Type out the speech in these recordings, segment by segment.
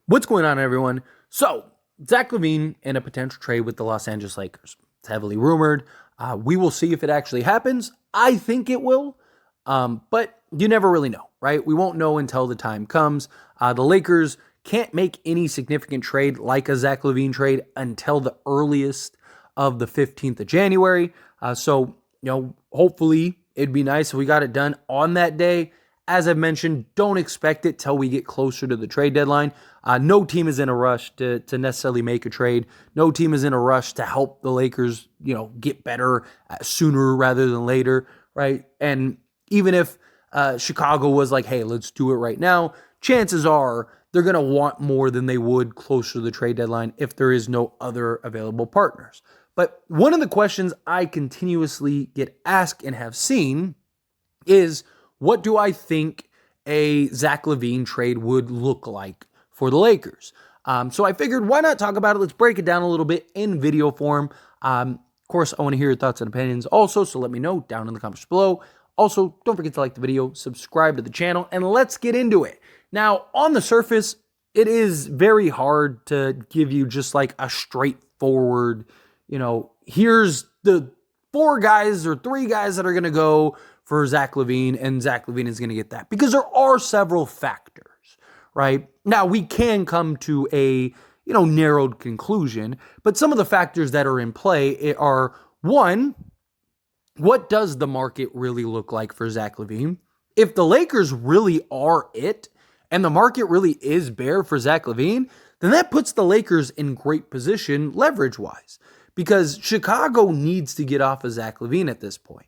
What's going on, everyone? So, Zach Lavine in a potential trade with the Los Angeles Lakers. It's heavily rumored. We will see if it actually happens. I think it will, but you never really know, right? We won't know until the time comes. The Lakers can't make any significant trade like a Zach Lavine trade until the earliest of the 15th of January. Hopefully it'd be nice if we got it done on that day. As I've mentioned, don't expect it till we get closer to the trade deadline. No team is in a rush to necessarily make a trade. No team is in a rush to help the Lakers, get better sooner rather than later, right? And even if Chicago was like, hey, let's do it right now, chances are they're going to want more than they would closer to the trade deadline if there is no other available partners. But one of the questions I continuously get asked and have seen is, what do I think a Zach Lavine trade would look like for the Lakers? So I figured, why not talk about it? Let's break it down a little bit in video form. Of course, I want to hear your thoughts and opinions also, so let me know down in the comments below. Also, don't forget to like the video, subscribe to the channel, and let's get into it. Now, on the surface, it is very hard to give you just like a straightforward, here's the 4 guys or 3 guys that are going to go for Zach Lavine, and Zach Lavine is going to get that. Because there are several factors, right? Now, we can come to a, narrowed conclusion, but some of the factors that are in play are, one, what does the market really look like for Zach Lavine? If the Lakers really are it, and the market really is bare for Zach Lavine, then that puts the Lakers in great position leverage-wise, because Chicago needs to get off of Zach Lavine at this point.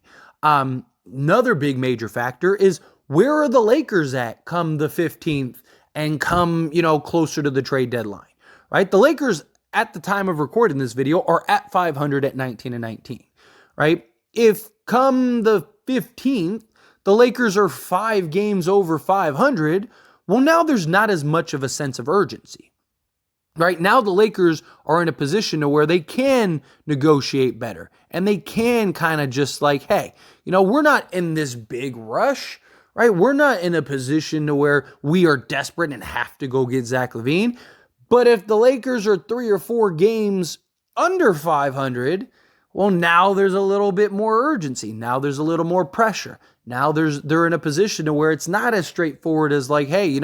Another big major factor is, where are the Lakers at come the 15th and come, closer to the trade deadline, right? The Lakers at the time of recording this video are at 500 at 19-19, right? If come the 15th, the Lakers are 5 games over 500, well, now there's not as much of a sense of urgency. Right now, the Lakers are in a position to where they can negotiate better, and they can kind of just like, hey, we're not in this big rush, right? We're not in a position to where we are desperate and have to go get Zach Lavine. But if the Lakers are 3 or 4 games under 500, well, now there's a little bit more urgency. Now there's a little more pressure. Now they're in a position to where it's not as straightforward as like, hey,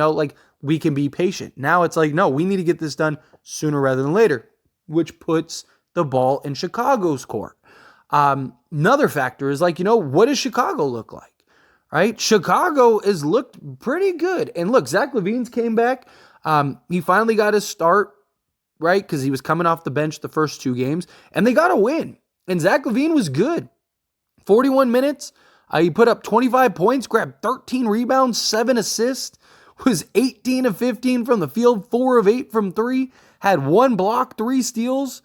we can be patient. Now it's like, no, we need to get this done sooner rather than later, which puts the ball in Chicago's court. Another factor is like, what does Chicago look like, right? Chicago has looked pretty good. And look, Zach Lavine's came back. He finally got his start, right? Because he was coming off the bench the first 2 games, and they got a win. And Zach Lavine was good. 41 minutes. He put up 25 points, grabbed 13 rebounds, 7 assists, was 18 of 15 from the field, 4 of 8 from 3, had 1 block, 3 steals,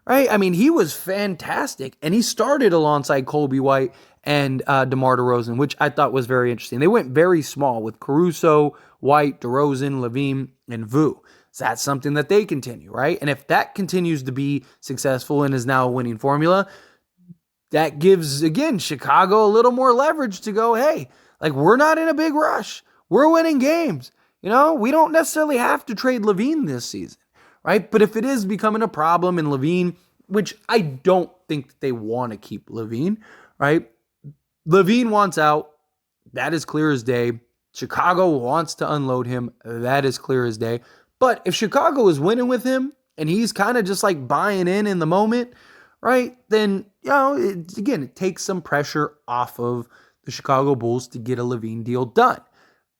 right? I mean, he was fantastic. And he started alongside Colby White and DeMar DeRozan, which I thought was very interesting. They went very small with Caruso, White, DeRozan, Lavine, and Vu. So that's something that they continue, right? And if that continues to be successful and is now a winning formula, that gives, again, Chicago a little more leverage to go, hey, we're not in a big rush. We're winning games. We don't necessarily have to trade Lavine this season, right? But if it is becoming a problem in Lavine, which I don't think they want to keep Lavine, right? Lavine wants out. That is clear as day. Chicago wants to unload him. That is clear as day. But if Chicago is winning with him and he's kind of just like buying in the moment, right, then, it takes some pressure off of the Chicago Bulls to get a Lavine deal done.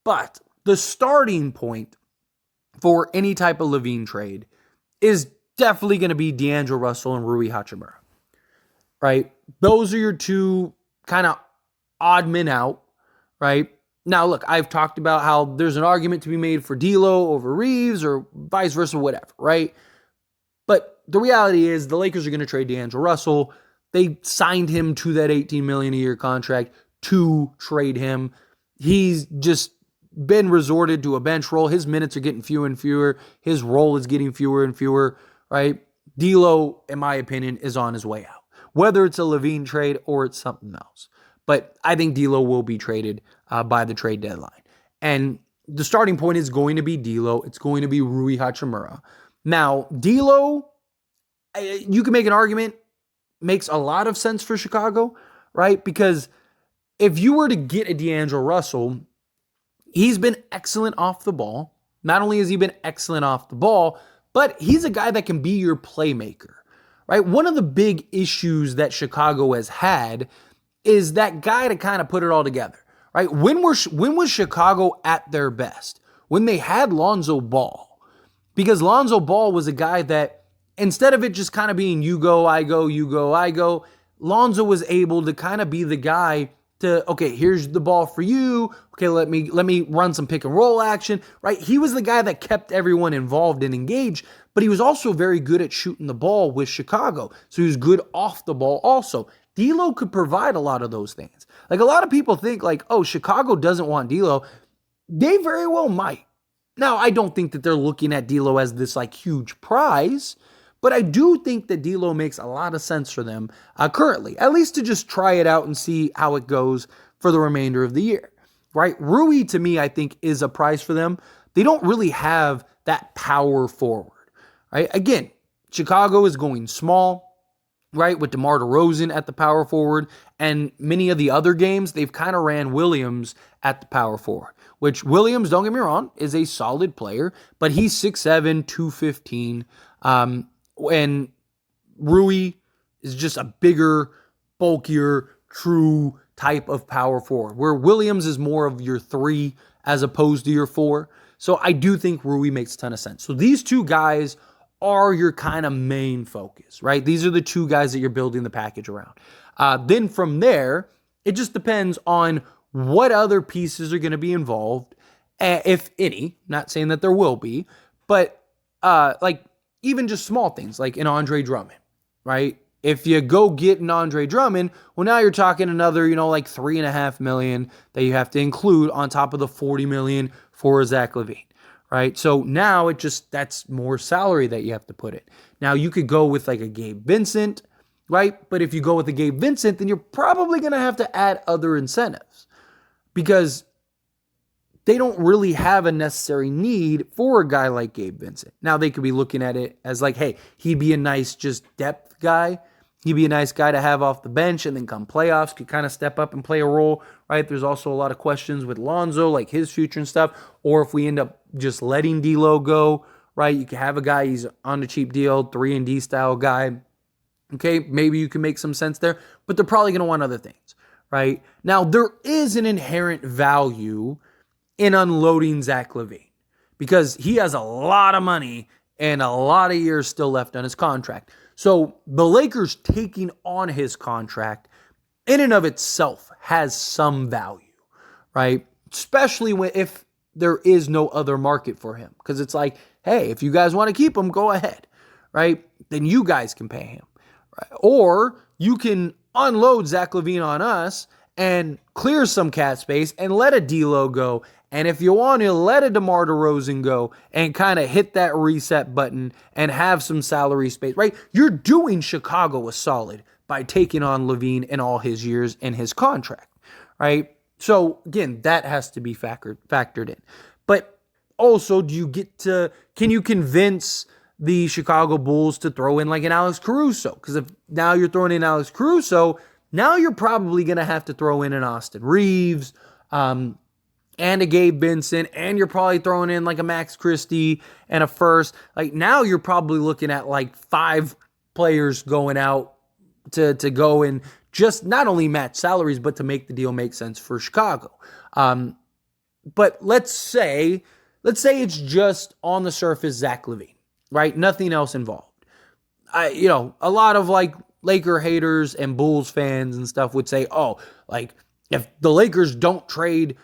But the starting point for any type of Lavine trade is definitely going to be D'Angelo Russell and Rui Hachimura, right? Those are your 2 kind of odd men out, right? Now, look, I've talked about how there's an argument to be made for D'Lo over Reeves or vice versa, whatever, right? But the reality is the Lakers are going to trade D'Angelo Russell. They signed him to that $18 million a year contract to trade him. He's just been resorted to a bench role. His minutes are getting fewer and fewer. His role is getting fewer and fewer, right? D'Lo, in my opinion, is on his way out. Whether it's a Lavine trade or it's something else. But I think D'Lo will be traded by the trade deadline. And the starting point is going to be D'Lo. It's going to be Rui Hachimura. Now, D'Lo, you can make an argument, makes a lot of sense for Chicago, right? Because if you were to get a D'Angelo Russell, he's been excellent off the ball. Not only has he been excellent off the ball, but he's a guy that can be your playmaker, right? One of the big issues that Chicago has had is that guy to kind of put it all together, right? When was Chicago at their best? When they had Lonzo Ball. Because Lonzo Ball was a guy that, instead of it just kind of being you go, I go, you go, I go, Lonzo was able to kind of be the guy to, okay, here's the ball for you. Okay, let me run some pick and roll action, right? He was the guy that kept everyone involved and engaged, but he was also very good at shooting the ball with Chicago. So he was good off the ball also. D'Lo could provide a lot of those things. Like, a lot of people think like, oh, Chicago doesn't want D'Lo. They very well might. Now, I don't think that they're looking at D'Lo as this like huge prize, but I do think that D'Lo makes a lot of sense for them currently, at least to just try it out and see how it goes for the remainder of the year, right? Rui, to me, I think is a prize for them. They don't really have that power forward, right? Again, Chicago is going small, right, with DeMar DeRozan at the power forward, and many of the other games, they've kind of ran Williams at the power forward, which Williams, don't get me wrong, is a solid player, but he's 6'7", 215, and Rui is just a bigger, bulkier, true type of power forward, where Williams is more of your 3 as opposed to your 4. So I do think Rui makes a ton of sense. So these two guys are your kind of main focus, right? These are the two guys that you're building the package around. Then from there, it just depends on what other pieces are going to be involved, if any. Not saying that there will be, but like even just small things like an Andre Drummond, right? If you go get an Andre Drummond, well, now you're talking another, like $3.5 million that you have to include on top of the $40 million for Zach Lavine, right? So now that's more salary that you have to put in. Now you could go with like a Gabe Vincent, right? But if you go with a Gabe Vincent, then you're probably going to have to add other incentives because they don't really have a necessary need for a guy like Gabe Vincent. Now, they could be looking at it as like, hey, he'd be a nice just depth guy. He'd be a nice guy to have off the bench, and then come playoffs, could kind of step up and play a role, right? There's also a lot of questions with Lonzo, like his future and stuff. Or if we end up just letting D'Lo go, right? You could have a guy, he's on a cheap deal, 3-and-D style guy. Okay, maybe you can make some sense there, but they're probably going to want other things, right? Now, there is an inherent value in unloading Zach Lavine because he has a lot of money and a lot of years still left on his contract. So the Lakers taking on his contract in and of itself has some value, right? Especially if there is no other market for him. Because it's like, hey, if you guys want to keep him, go ahead, right? Then you guys can pay him. Right? Or you can unload Zach Lavine on us and clear some cap space and let a D'Lo go. And if you want to, let a DeMar DeRozan go and kind of hit that reset button and have some salary space, right? You're doing Chicago a solid by taking on Lavine in all his years in his contract, right? So, again, that has to be factored in. But also, can you convince the Chicago Bulls to throw in like an Alex Caruso? Because if now you're throwing in Alex Caruso, now you're probably going to have to throw in an Austin Reeves, and a Gabe Vincent, and you're probably throwing in like a Max Christie and a first. Like now you're probably looking at like 5 players going out to go and just not only match salaries, but to make the deal make sense for Chicago. But let's say it's just on the surface Zach Lavine, right? Nothing else involved. A lot of like Laker haters and Bulls fans and stuff would say, oh, like if the Lakers don't trade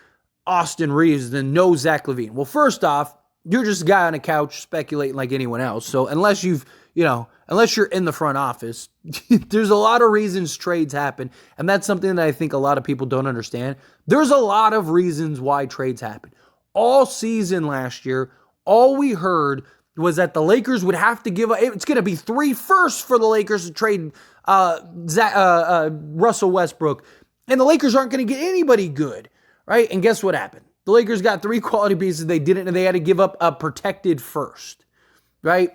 Austin Reeves, then no Zach Lavine. Well, first off, you're just a guy on a couch speculating like anyone else. So unless you're in the front office, there's a lot of reasons trades happen. And that's something that I think a lot of people don't understand. There's a lot of reasons why trades happen. All season last year, all we heard was that the Lakers would have to it's going to be 3 firsts for the Lakers to trade Russell Westbrook. And the Lakers aren't going to get anybody good. Right? And guess what happened? The Lakers got 3 quality pieces. They didn't, and they had to give up a protected first, right?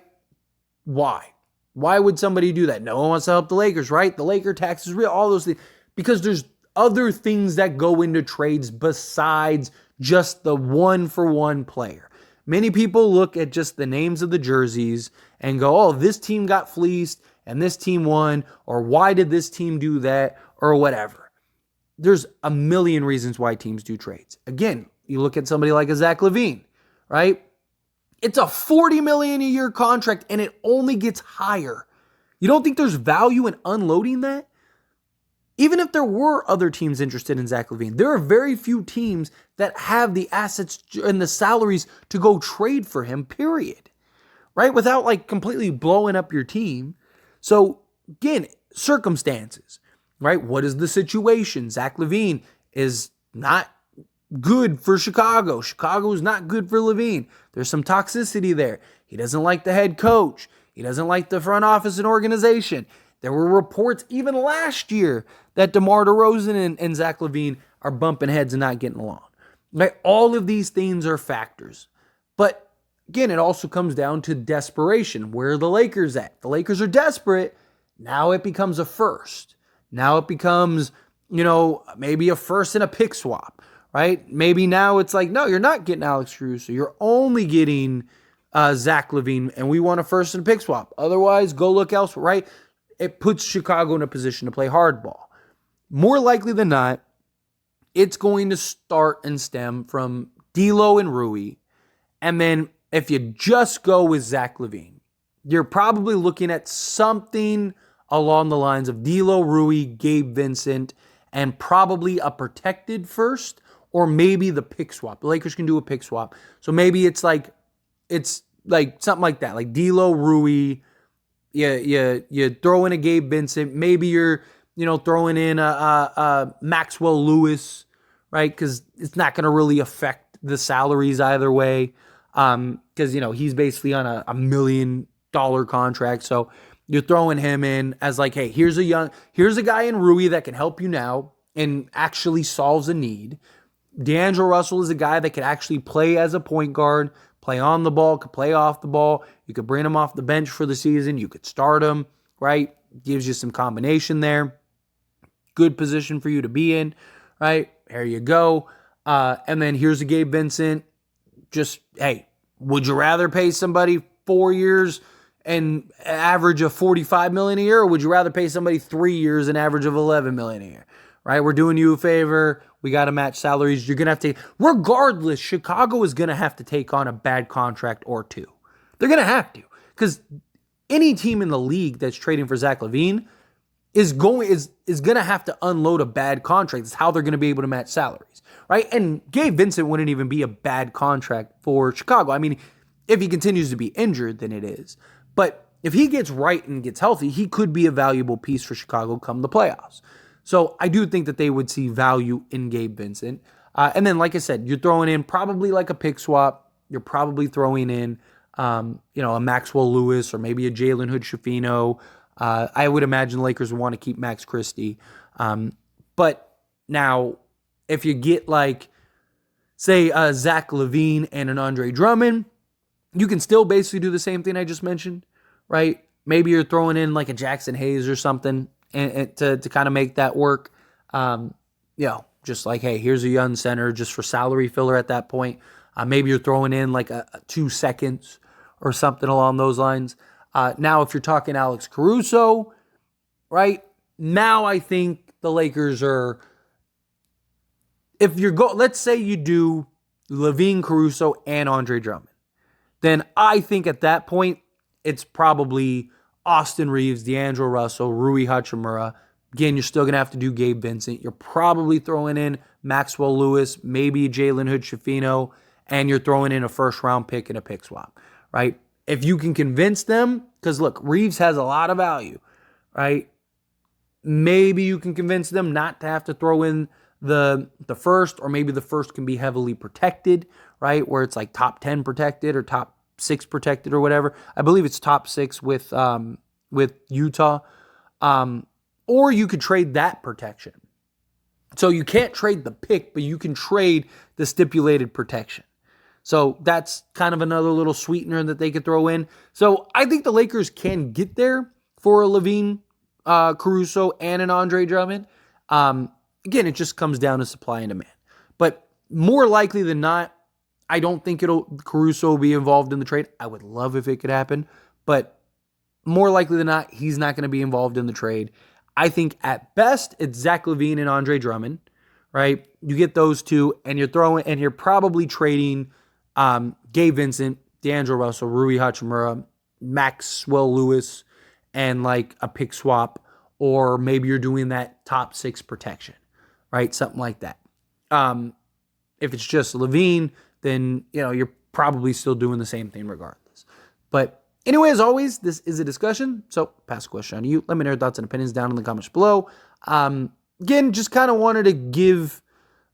Why? Why would somebody do that? No one wants to help the Lakers, right? The Laker tax is real, all those things. Because there's other things that go into trades besides just the one-for-one player. Many people look at just the names of the jerseys and go, oh, this team got fleeced and this team won, or why did this team do that, or whatever. There's a million reasons why teams do trades. Again, you look at somebody like a Zach Lavine, right? It's a $40 million a year contract and it only gets higher. You don't think there's value in unloading that? Even if there were other teams interested in Zach Lavine, there are very few teams that have the assets and the salaries to go trade for him, period. Right? Without like completely blowing up your team. So again, circumstances, right? What is the situation? Zach Lavine is not good for Chicago. Chicago is not good for Lavine. There's some toxicity there. He doesn't like the head coach. He doesn't like the front office and organization. There were reports even last year that DeMar DeRozan and Zach Lavine are bumping heads and not getting along. Right? All of these things are factors. But again, it also comes down to desperation. Where are the Lakers at? The Lakers are desperate. Now it becomes a first. Now it becomes, maybe a first and a pick swap. Right? Maybe now it's like, no, you're not getting Alex Caruso. You're only getting Zach Lavine, and we want a first and a pick swap. Otherwise, go look elsewhere, right? It puts Chicago in a position to play hardball. More likely than not, it's going to start and stem from D'Lo and Rui. And then if you just go with Zach Lavine, you're probably looking at something along the lines of D'Lo, Rui, Gabe Vincent, and probably a protected first, or maybe the pick swap. The Lakers can do a pick swap. So maybe it's like something like that, like D'Lo, Rui. You throw in a Gabe Vincent. Maybe you're throwing in a Maxwell Lewis, right? Because it's not going to really affect the salaries either way. Because he's basically on a $1 million contract. So you're throwing him in as like, hey, here's a guy in Rui that can help you now and actually solves a need. D'Angelo Russell is a guy that could actually play as a point guard, play on the ball, could play off the ball. You could bring him off the bench for the season. You could start him, right? Gives you some combination there. Good position for you to be in, right? There you go. And then here's a Gabe Vincent. Just, hey, would you rather pay somebody 4 years and average of $45 million a year, or would you rather pay somebody 3 years and average of $11 million a year? Right? We're doing you a favor. We got to match salaries. You're going to have to, regardless, Chicago is going to have to take on a bad contract or two. They're going to have to, because any team in the league that's trading for Zach Lavine is going to have to unload a bad contract. It's how they're going to be able to match salaries, right? And Gabe Vincent wouldn't even be a bad contract for Chicago. I mean, if he continues to be injured, then it is. But if he gets right and gets healthy, he could be a valuable piece for Chicago come the playoffs. So I do think that they would see value in Gabe Vincent. And then, like I said, you're throwing in probably like a pick swap. You're probably throwing in, a Maxwell Lewis or maybe a Jalen Hood-Schifino. I would imagine the Lakers would want to keep Max Christie. But now, if you get like, say, Zach Lavine and an Andre Drummond, you can still basically do the same thing I just mentioned, right? Maybe you're throwing in like a Jackson Hayes or something and to kind of make that work. Just like, hey, here's a young center just for salary filler at that point. Maybe you're throwing in like a 2 seconds or something along those lines. Now, if you're talking Alex Caruso, right? Now I think the Lakers are, let's say you do Lavine, Caruso, and Andre Drummond, then I think at that point, it's probably Austin Reeves, D'Angelo Russell, Rui Hachimura. Again, you're still going to have to do Gabe Vincent. You're probably throwing in Maxwell Lewis, maybe Jalen Hood-Schifino, and you're throwing in a first-round pick and a pick swap, right? If you can convince them, because look, Reeves has a lot of value, right? Maybe you can convince them not to have to throw in the first, or maybe the first can be heavily protected, right? Where it's like top 10 protected or top 6 protected or whatever. I believe it's top 6 with Utah. Or you could trade that protection So you can't trade the pick, but you can trade the stipulated protection. So that's kind of another little sweetener that they could throw in. So I think the Lakers can get there for a Lavine, Caruso, and an Andre Drummond. Again, it just comes down to supply and demand. But more likely than not, I don't think Caruso will be involved in the trade. I would love if it could happen, but more likely than not, he's not going to be involved in the trade. I think at best it's Zach Lavine and Andre Drummond, right? You get those two, and you're probably trading Gabe Vincent, D'Angelo Russell, Rui Hachimura, Maxwell Lewis, and like a pick swap, or maybe you're doing that top 6 protection, right? Something like that. If it's just Lavine, then you're probably still doing the same thing regardless. But anyway, as always, this is a discussion, so pass the question on to you. Let me know your thoughts and opinions down in the comments below. Again, just kind of wanted to give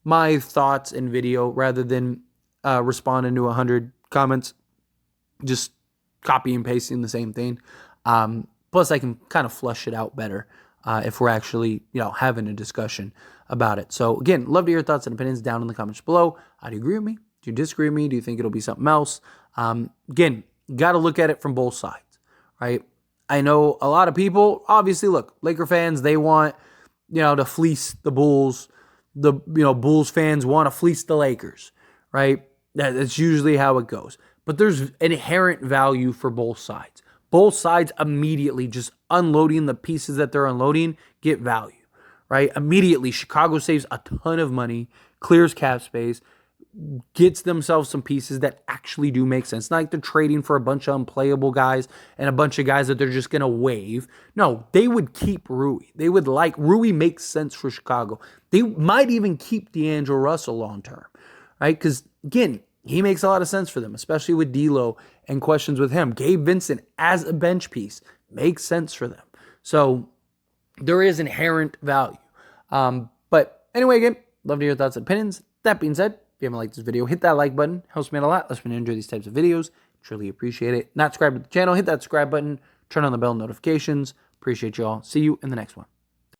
my thoughts in video rather than responding to 100 comments, just copy and pasting the same thing. Plus, I can kind of flush it out better if we're actually having a discussion about it. So again, love to hear your thoughts and opinions down in the comments below. Do you agree with me? Do you disagree with me? Do you think it'll be something else? Again, got to look at it from both sides, right? I know a lot of people, obviously, look, Laker fans, they want, to fleece the Bulls. The, Bulls fans want to fleece the Lakers, right? That's usually how it goes. But there's inherent value for both sides. Both sides immediately just unloading the pieces that they're unloading get value, right? Immediately, Chicago saves a ton of money, clears cap space, gets themselves some pieces that actually do make sense. Not like they're trading for a bunch of unplayable guys and a bunch of guys that they're just going to waive. No, they would keep Rui. Rui makes sense for Chicago. They might even keep D'Angelo Russell long term, right? Because, again, he makes a lot of sense for them, especially with D'Lo and questions with him. Gabe Vincent as a bench piece makes sense for them. So there is inherent value. But anyway, again, love to hear your thoughts and opinions. That being said, if you haven't liked this video, hit that like button. Helps me out a lot. Lets me enjoy these types of videos. Truly appreciate it. Not subscribed to the channel, hit that subscribe button. Turn on the bell notifications. Appreciate you all. See you in the next one.